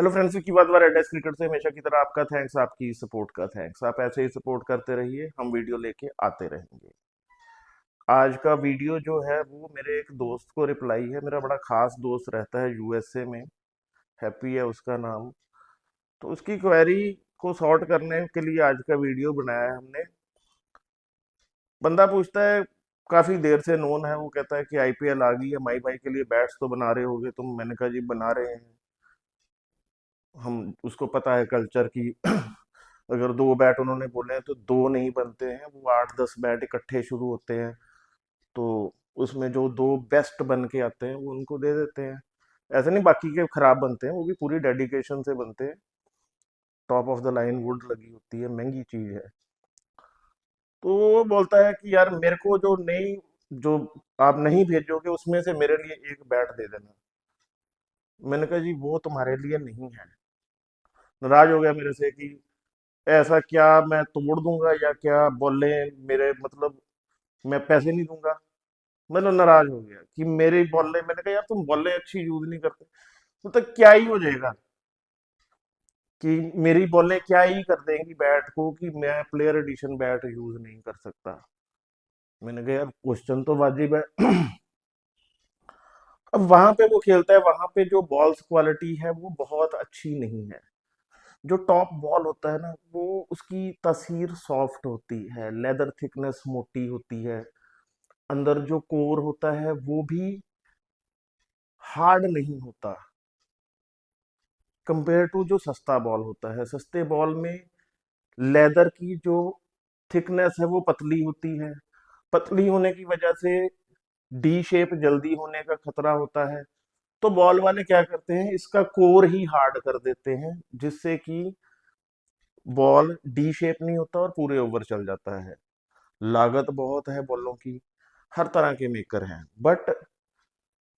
Hello friends, की बात बार एडेस cricket से हमेशा की तरह आपका थैंक्स, आपकी सपोर्ट का थैंक्स। आप ऐसे ही सपोर्ट करते रहिए, हम वीडियो लेके आते रहेंगे। आज का वीडियो जो है वो मेरे एक दोस्त को रिप्लाई है। मेरा बड़ा खास दोस्त रहता है यूएसए में, हैप्पी है उसका नाम। तो उसकी क्वेरी को सॉर्ट करने के लिए आज का वीडियो बनाया है हमने। बंदा पूछता है, काफी देर से नोन है, वो कहता है कि आईपीएल आ गई है, माई भाई के लिए बैट्स तो बना रहे होगे तुम। मैंने कहा जी बना रहे हैं हम। उसको पता है कल्चर की अगर दो बैट उन्होंने बोले हैं तो दो नहीं बनते हैं, वो 8-10 बैट इकट्ठे शुरू होते हैं। तो उसमें जो दो बेस्ट बन के आते हैं वो उनको दे देते हैं। ऐसे नहीं बाकी के खराब बनते हैं, वो भी पूरी डेडिकेशन से बनते हैं। Top of the line would लगी होती है, महंगी चीज है। तो वो बोलता है कि यार मेरे को जो नहीं, जो आप नहीं भेजोगे उसमें से मेरे लिए एक बैट दे देना। मैंने कहा जी वो तुम्हारे लिए नहीं है। नाराज हो गया मेरे से कि ऐसा क्या, मैं तोड़ दूंगा या क्या बोले मेरे, मतलब मैं पैसे नहीं दूंगा। मतलब नाराज हो गया कि मेरी बॉलें, मैंने कहा यार तुम बॉलें अच्छी यूज नहीं करते। तो क्या ही हो जाएगा कि मेरी बॉलें क्या ही कर देंगी बैट को कि मैं प्लेयर एडिशन बैट यूज नहीं कर सकता। मैंने कहा यार क्वेश्चन तो वाजिब है। अब वहां पे वो खेलता है, वहां पे जो बॉल्स क्वालिटी है वो बहुत अच्छी नहीं है। जो टॉप बॉल होता है ना, वो उसकी तासीर सॉफ्ट होती है, लेदर थिकनेस मोटी होती है, अंदर जो कोर होता है वो भी हार्ड नहीं होता कंपेयर टू जो सस्ता बॉल होता है। सस्ते बॉल में लेदर की जो थिकनेस है वो पतली होती है। पतली होने की वजह से डी शेप जल्दी होने का खतरा होता है। तो बॉल वाले क्या करते हैं, इसका कोर ही हार्ड कर देते हैं, जिससे कि बॉल डी शेप नहीं होता और पूरे ओवर चल जाता है। लागत बहुत है बॉलों की, हर तरह के मेकर हैं, बट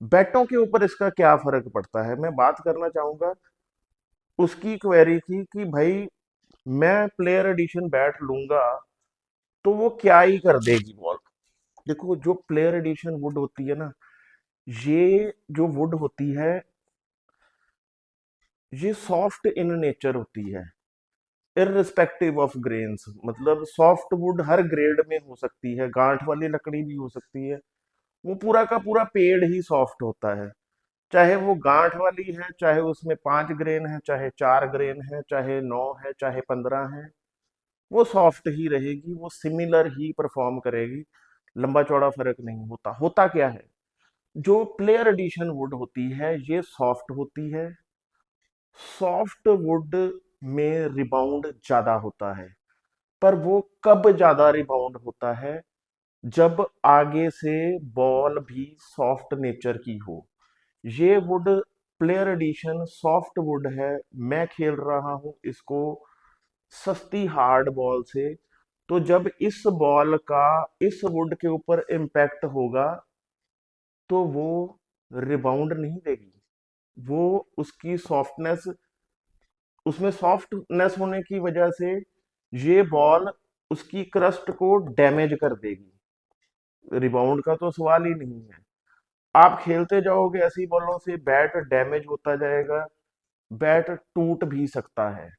बैटों के ऊपर इसका क्या फर्क पड़ता है, मैं बात करना चाहूंगा उसकी क्वेरी की कि भाई मैं प्लेयर एडिशन बैट लूंगा तो वो क्या ही कर देगी बॉल। देखो जो प्लेयर एडिशन वुड होती है ना, ये जो वुड होती है ये सॉफ्ट इन नेचर होती है, इररिस्पेक्टिव ऑफ ग्रेन्स। मतलब सॉफ्ट वुड हर ग्रेड में हो सकती है, गांठ वाली लकड़ी भी हो सकती है। वो पूरा का पूरा पेड़ ही सॉफ्ट होता है, चाहे वो गांठ वाली है, चाहे उसमें 5 ग्रेन है, चाहे 4 ग्रेन है, चाहे 9 है, चाहे 15 है। वो सॉफ्ट ही रहेगी, वो सिमिलर ही परफॉर्म करेगी। लंबा चौड़ा फर्क नहीं होता। होता क्या है, जो प्लेयर एडिशन वुड होती है ये सॉफ्ट होती है। सॉफ्ट वुड में रिबाउंड ज्यादा होता है, पर वो कब ज्यादा रिबाउंड होता है, जब आगे से बॉल भी सॉफ्ट नेचर की हो। ये wood player edition soft wood है। मैं खेल रहा हूं इसको सस्ती हार्ड बॉल से। तो जब इस बॉल का इस वुड के ऊपर इम्पैक्ट होगा तो वो रिबाउंड नहीं देगी। वो उसकी सॉफ्टनेस, उसमें सॉफ्टनेस होने की वजह से ये बॉल उसकी क्रस्ट को डैमेज कर देगी। रिबाउंड का तो सवाल ही नहीं है। आप खेलते जाओगे ऐसी बॉलों से, बैट डैमेज होता जाएगा, बैट टूट भी सकता है।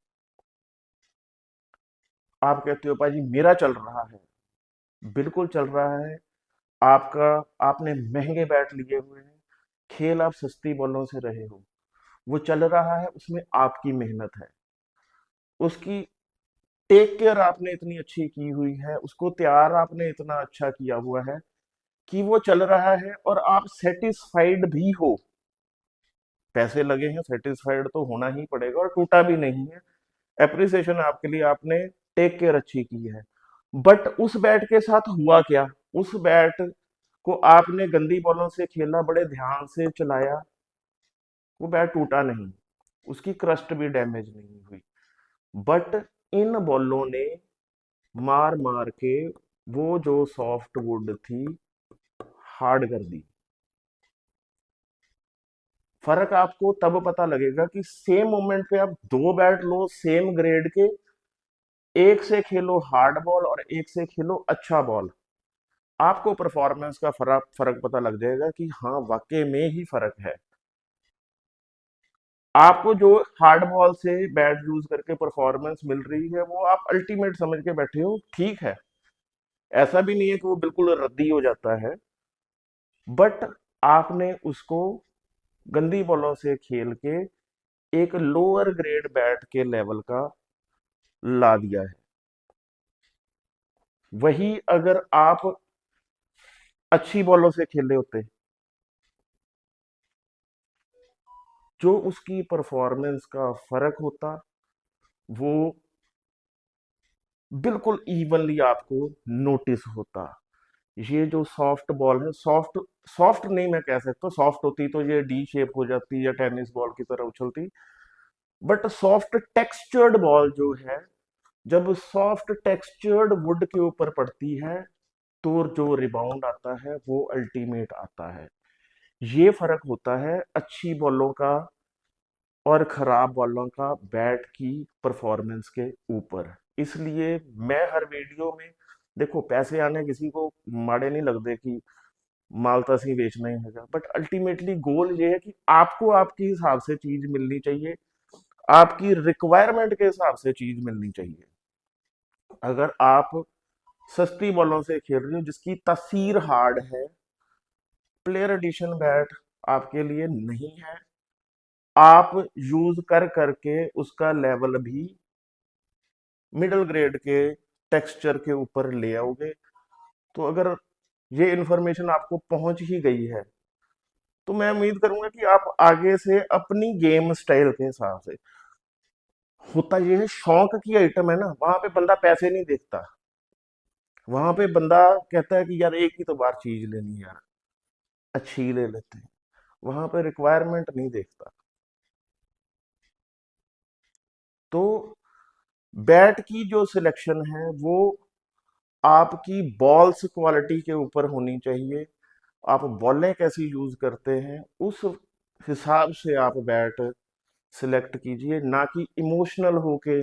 आप कहते हो भाई मेरा चल रहा है, बिल्कुल चल रहा है आपका। आपने महंगे बैट लिए हुए हैं, खेल आप सस्ती बॉलों से रहे हो, वो चल रहा है, उसमें आपकी मेहनत है। उसकी टेक केयर आपने इतनी अच्छी की हुई है, उसको तैयार आपने इतना अच्छा किया हुआ है कि वो चल रहा है और आप सेटिस्फाइड भी हो। पैसे लगे हैं, सेटिस्फाइड तो होना ही पड़ेगा, और टूटा भी नहीं है। एप्रिसिएशन आपके लिए, आपने टेक केयर अच्छी की है। बट उस बैट के साथ हुआ क्या, उस बैट को आपने गंदी बॉलों से खेला, बड़े ध्यान से चलाया, वो बैट टूटा नहीं, उसकी क्रस्ट भी डैमेज नहीं हुई। बट इन बॉलों ने मार मार के वो जो सॉफ्ट वुड थी हार्ड कर दी। फर्क आपको तब पता लगेगा कि सेम मोमेंट पे आप दो बैट लो सेम ग्रेड के, एक से खेलो हार्ड बॉल और एक से खेलो अच्छा बॉल। आपको परफॉर्मेंस का फर्क फर्क पता लग जाएगा कि हाँ वाकई में ही फर्क है। आपको जो हार्ड बॉल से बैट यूज करके परफॉर्मेंस मिल रही है वो आप अल्टीमेट समझ के बैठे हो, ठीक है। ऐसा भी नहीं है कि वो बिल्कुल रद्दी हो जाता है, बट आपने उसको गंदी बॉलों से खेल के एक लोअर ग्रेड बैट के लेवल का ला दिया है। वही अगर आप अच्छी बॉलों से खेले होते, जो उसकी परफॉर्मेंस का फर्क होता वो बिल्कुल इवनली आपको नोटिस होता। ये जो सॉफ्ट बॉल है, सॉफ्ट सॉफ्ट नहीं मैं कह सकता, सॉफ्ट होती तो ये डी शेप हो जाती या टेनिस बॉल की तरह उछलती, बट सॉफ्ट टेक्सचर्ड बॉल जो है, जब सॉफ्ट टेक्सचर्ड वुड के ऊपर पड़ती है तो जो रिबाउंड आता है वो अल्टीमेट आता है। ये फर्क होता है अच्छी बॉलों का और खराब बॉलों का बैट की परफॉर्मेंस के ऊपर। इसलिए मैं हर वीडियो में, देखो पैसे आने किसी को माड़े नहीं लगते कि माल तो असली बेचना ही होगा, बट अल्टीमेटली गोल ये है कि आपको आपके हिसाब से चीज मिलनी चाहिए, आपकी रिक्वायरमेंट के हिसाब से चीज मिलनी चाहिए। अगर आप सस्ती बॉलों से खेल रहे हो जिसकी तासीर हार्ड है, प्लेयर एडिशन बैट आपके लिए नहीं है। आप यूज कर करके उसका लेवल भी मिडिल ग्रेड के टेक्सचर के ऊपर ले आओगे। तो अगर ये इंफॉर्मेशन आपको पहुंच ही गई है तो मैं उम्मीद करूंगा कि आप आगे से अपनी गेम स्टाइल के हिसाब से, होता ये है शौक की आइटम है ना, वहां पे बंदा पैसे नहीं देखता, वहां पे बंदा कहता है कि यार एक ही तो बार चीज लेनी है यार, अच्छी ले लेते हैं। वहां पे रिक्वायरमेंट नहीं देखता। तो बैट की जो सिलेक्शन है वो आपकी बॉल्स क्वालिटी के ऊपर होनी चाहिए। आप बॉलें कैसी यूज करते हैं उस हिसाब से आप बैट सिलेक्ट कीजिए, ना कि इमोशनल होके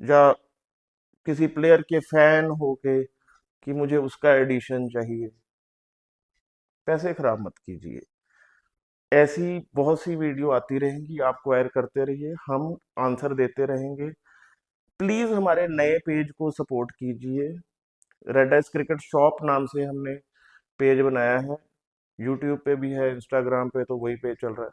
या किसी प्लेयर के फैन होके कि मुझे उसका एडिशन चाहिए। पैसे खराब मत कीजिए। ऐसी बहुत सी वीडियो आती रहेंगी, आप क्वायर करते रहिए, हम आंसर देते रहेंगे। प्लीज हमारे नए पेज को सपोर्ट कीजिए। रेड आइस क्रिकेट शॉप नाम से हमने पेज बनाया है, यूट्यूब पे भी है, इंस्टाग्राम पे तो वही पेज चल रहा है,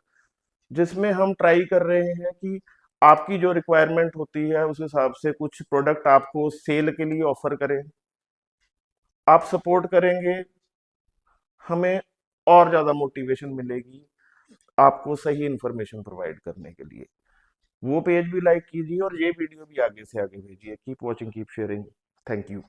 जिसमें हम ट्राई कर रहे हैं कि आपकी जो रिक्वायरमेंट होती है उस हिसाब से कुछ प्रोडक्ट आपको सेल के लिए ऑफर करें। आप सपोर्ट करेंगे, हमें और ज़्यादा मोटिवेशन मिलेगी आपको सही इंफॉर्मेशन प्रोवाइड करने के लिए। वो पेज भी लाइक कीजिए और ये वीडियो भी आगे से आगे भेजिए। Keep watching, keep sharing. Thank you.